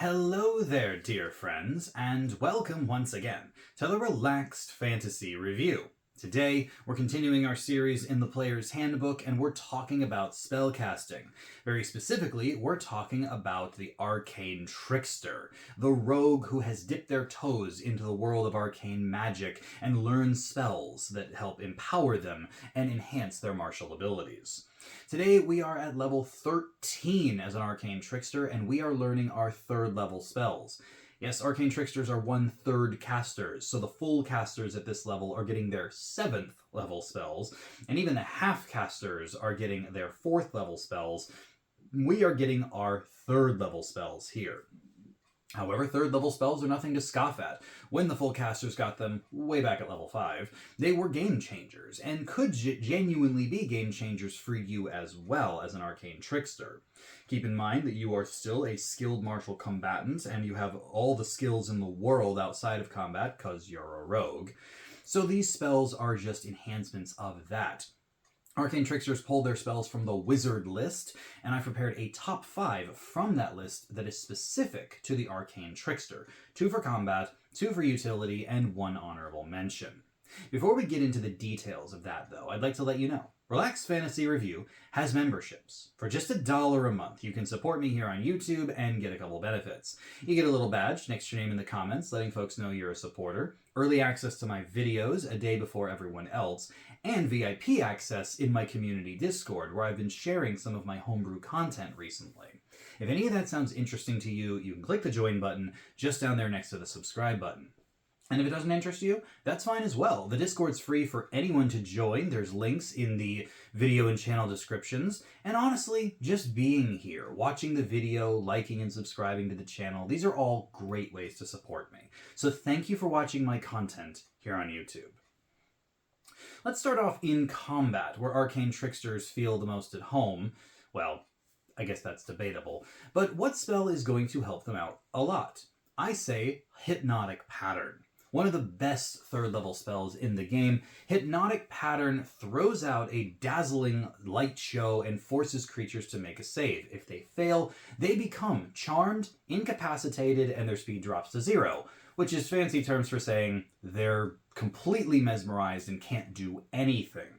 Hello there, dear friends, and welcome once again to the Relaxed Fantasy Review. Today, we're continuing our series in the Player's Handbook, and we're talking about spellcasting. Very specifically, we're talking about the Arcane Trickster, the rogue who has dipped their toes into the world of arcane magic and learned spells that help empower them and enhance their martial abilities. Today, we are at level 13 as an Arcane Trickster, and we are learning our third level spells. Yes, Arcane Tricksters are 1/3 casters, so the full casters at this level are getting their 7th level spells, and even the half casters are getting their 4th level spells. We are getting our 3rd level spells here. However, 3rd level spells are nothing to scoff at. When the full casters got them way back at level 5, they were game changers, and could genuinely be game changers for you as well as an Arcane Trickster. Keep in mind that you are still a skilled martial combatant, and you have all the skills in the world outside of combat, because you're a rogue. So these spells are just enhancements of that. Arcane Tricksters pull their spells from the wizard list, and I've prepared a top 5 from that list that is specific to the Arcane Trickster. 2 for combat, 2 for utility, and 1 honorable mention. Before we get into the details of that, though, I'd like to let you know, Relaxed Fantasy Review has memberships. For just $1 a month, you can support me here on YouTube and get a couple benefits. You get a little badge next to your name in the comments, letting folks know you're a supporter, early access to my videos a day before everyone else, and VIP access in my community Discord, where I've been sharing some of my homebrew content recently. If any of that sounds interesting to you, you can click the join button just down there next to the subscribe button. And if it doesn't interest you, that's fine as well. The Discord's free for anyone to join. There's links in the video and channel descriptions. And honestly, just being here, watching the video, liking and subscribing to the channel, these are all great ways to support me. So thank you for watching my content here on YouTube. Let's start off in combat, where Arcane Tricksters feel the most at home. Well, I guess that's debatable. But what spell is going to help them out a lot? I say Hypnotic Pattern. One of the best 3rd level spells in the game, Hypnotic Pattern throws out a dazzling light show and forces creatures to make a save. If they fail, they become charmed, incapacitated, and their speed drops to 0, which is fancy terms for saying they're completely mesmerized and can't do anything.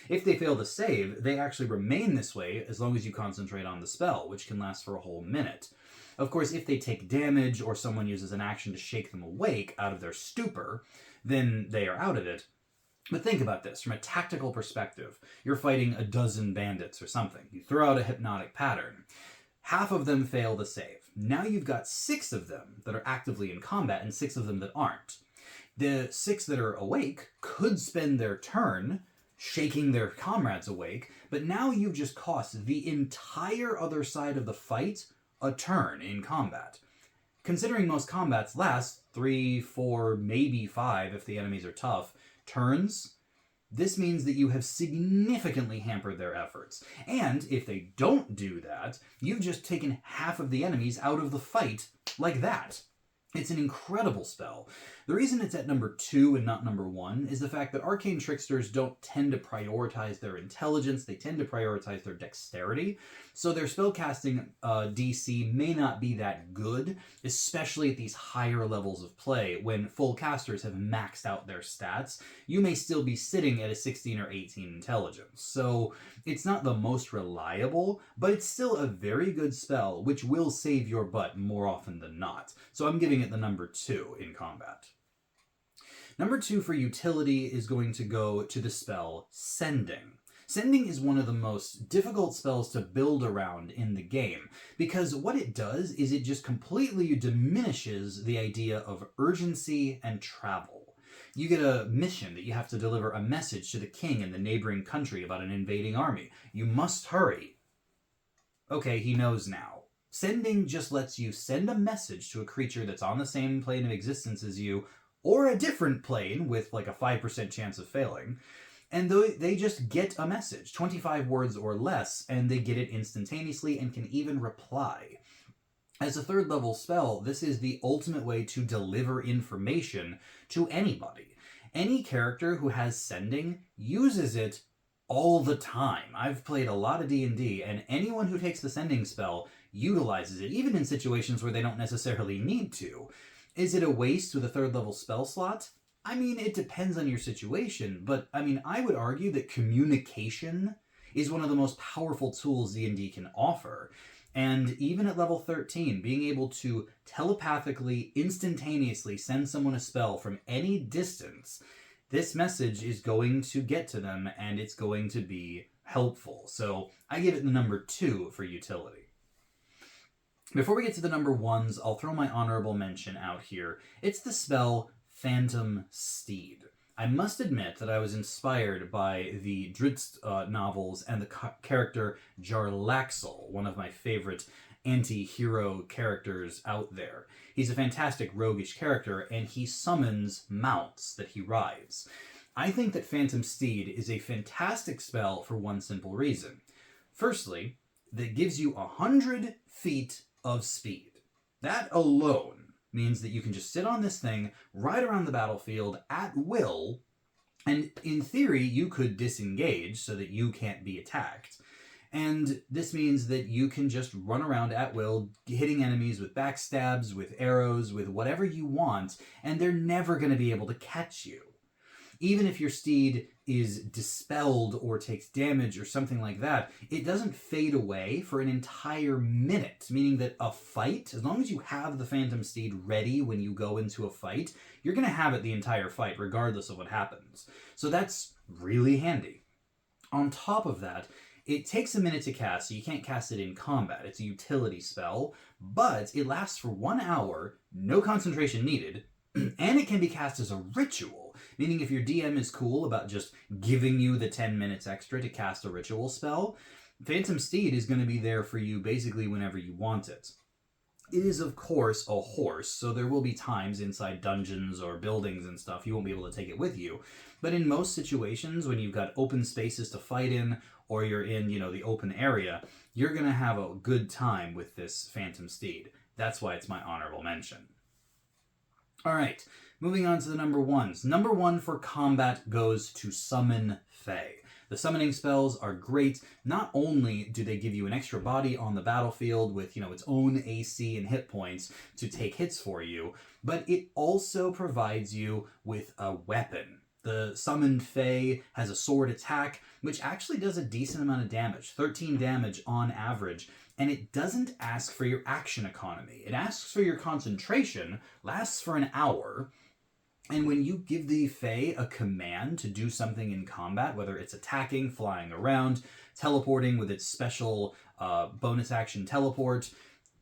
If they fail to save, they actually remain this way as long as you concentrate on the spell, which can last for a whole minute. Of course, if they take damage or someone uses an action to shake them awake out of their stupor, then they are out of it. But think about this, from a tactical perspective. You're fighting a dozen bandits or something. You throw out a Hypnotic Pattern. Half of them fail to save. Now you've got 6 of them that are actively in combat and 6 of them that aren't. The 6 that are awake could spend their turn shaking their comrades awake, but now you've just cost the entire other side of the fight a turn in combat. Considering most combats last 3, 4, maybe 5 if the enemies are tough, turns, this means that you have significantly hampered their efforts. And if they don't do that, you've just taken half of the enemies out of the fight like that. It's an incredible spell. The reason it's at number 2 and not number 1 is the fact that Arcane Tricksters don't tend to prioritize their intelligence, they tend to prioritize their dexterity, so their spellcasting DC may not be that good, especially at these higher levels of play. When full casters have maxed out their stats, you may still be sitting at a 16 or 18 intelligence. So it's not the most reliable, but it's still a very good spell, which will save your butt more often than not. So I'm giving it the number 2 in combat. Number 2 for utility is going to go to the spell Sending. Sending is one of the most difficult spells to build around in the game, because what it does is it just completely diminishes the idea of urgency and travel. You get a mission that you have to deliver a message to the king in the neighboring country about an invading army. You must hurry. Okay, he knows now. Sending just lets you send a message to a creature that's on the same plane of existence as you, or a different plane with like a 5% chance of failing, and they just get a message, 25 words or less, and they get it instantaneously and can even reply. As a 3rd level spell, this is the ultimate way to deliver information to anybody. Any character who has Sending uses it all the time. I've played a lot of D&D, and anyone who takes the Sending spell utilizes it, even in situations where they don't necessarily need to. Is it a waste with a 3rd level spell slot? I mean, it depends on your situation, but I mean, I would argue that communication is one of the most powerful tools D&D can offer. And even at level 13, being able to telepathically, instantaneously send someone a spell from any distance, this message is going to get to them and it's going to be helpful. So I give it the number 2 for utility. Before we get to the number 1s, I'll throw my honorable mention out here. It's the spell Phantom Steed. I must admit that I was inspired by the Trickster novels and the character Jarlaxle, one of my favorite anti-hero characters out there. He's a fantastic roguish character, and he summons mounts that he rides. I think that Phantom Steed is a fantastic spell for one simple reason. Firstly, that gives you 100 feet of speed. That alone means that you can just sit on this thing, ride around the battlefield at will, and in theory, you could disengage so that you can't be attacked. And this means that you can just run around at will, hitting enemies with backstabs, with arrows, with whatever you want, and they're never going to be able to catch you. Even if your steed is dispelled or takes damage or something like that, it doesn't fade away for an entire minute, meaning that a fight, as long as you have the Phantom Steed ready when you go into a fight, you're going to have it the entire fight, regardless of what happens. So that's really handy. On top of that, it takes a minute to cast, so you can't cast it in combat. It's a utility spell, but it lasts for 1 hour, no concentration needed, and it can be cast as a ritual. Meaning if your DM is cool about just giving you the 10 minutes extra to cast a ritual spell, Phantom Steed is going to be there for you basically whenever you want it. It is, of course, a horse, so there will be times inside dungeons or buildings and stuff you won't be able to take it with you. But in most situations, when you've got open spaces to fight in, or you're in, the open area, you're going to have a good time with this Phantom Steed. That's why it's my honorable mention. All right. Moving on to the number 1s. Number 1 for combat goes to Summon Fae. The summoning spells are great. Not only do they give you an extra body on the battlefield with, its own AC and hit points to take hits for you, but it also provides you with a weapon. The summoned Fae has a sword attack, which actually does a decent amount of damage, 13 damage on average, and it doesn't ask for your action economy. It asks for your concentration, lasts for an hour, and when you give the Fae a command to do something in combat, whether it's attacking, flying around, teleporting with its special bonus action teleport,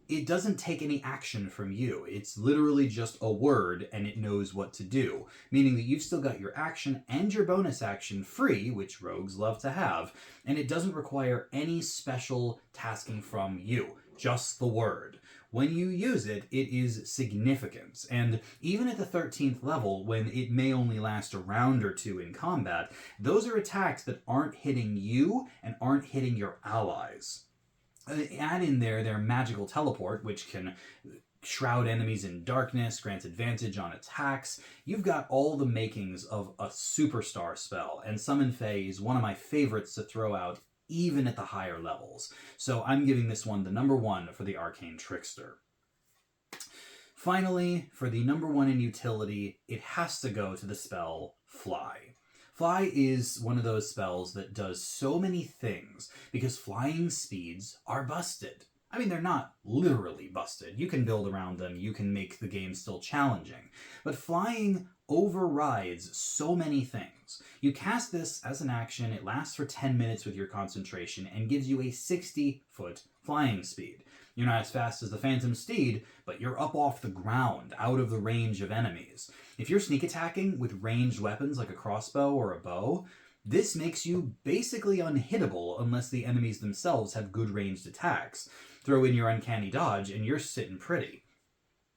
it doesn't take any action from you. It's literally just a word and it knows what to do, meaning that you've still got your action and your bonus action free, which rogues love to have, and it doesn't require any special tasking from you, just the word. When you use it, it is significant, and even at the 13th level, when it may only last a round or two in combat, those are attacks that aren't hitting you and aren't hitting your allies. Add in there their magical teleport, which can shroud enemies in darkness, grants advantage on attacks. You've got all the makings of a superstar spell, and Summon Fae is one of my favorites to throw out even at the higher levels. So I'm giving this one the number 1 for the Arcane Trickster. Finally, for the number 1 in utility, it has to go to the spell Fly. Fly is one of those spells that does so many things because flying speeds are busted. I mean, they're not literally busted. You can build around them. You can make the game still challenging. But flying overrides so many things. You cast this as an action. It lasts for 10 minutes with your concentration and gives you a 60-foot flying speed. You're not as fast as the Phantom Steed, but you're up off the ground, out of the range of enemies. If you're sneak attacking with ranged weapons like a crossbow or a bow, this makes you basically unhittable unless the enemies themselves have good ranged attacks. Throw in your uncanny dodge and you're sitting pretty.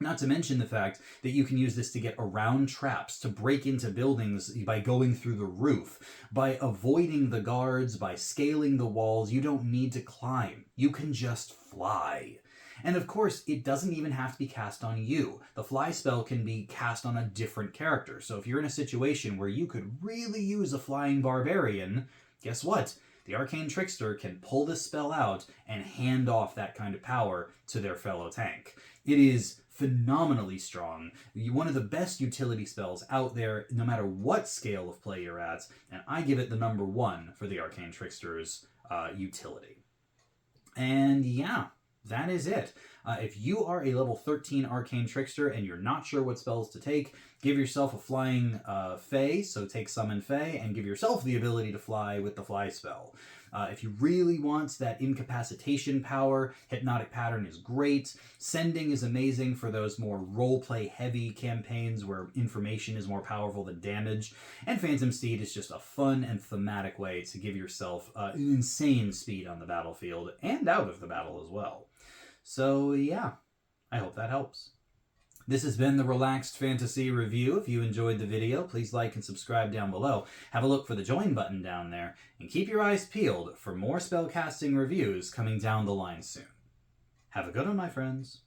Not to mention the fact that you can use this to get around traps, to break into buildings by going through the roof, by avoiding the guards, by scaling the walls. You don't need to climb. You can just fly. And of course, it doesn't even have to be cast on you. The fly spell can be cast on a different character. So if you're in a situation where you could really use a flying barbarian, guess what? the Arcane Trickster can pull this spell out and hand off that kind of power to their fellow tank. It is phenomenally strong, one of the best utility spells out there, no matter what scale of play you're at, and I give it the number 1 for the Arcane Trickster's utility. And yeah, that is it. If you are a level 13 Arcane Trickster and you're not sure what spells to take, give yourself a flying Fae, so take Summon Fae, and give yourself the ability to fly with the Fly spell. If you really want that incapacitation power, Hypnotic Pattern is great. Sending is amazing for those more roleplay heavy campaigns where information is more powerful than damage. And Phantom Steed is just a fun and thematic way to give yourself an insane speed on the battlefield and out of the battle as well. So yeah, I hope that helps. This has been the Relaxed Fantasy Review. If you enjoyed the video, please like and subscribe down below. Have a look for the join button down there, and keep your eyes peeled for more spellcasting reviews coming down the line soon. Have a good one, my friends.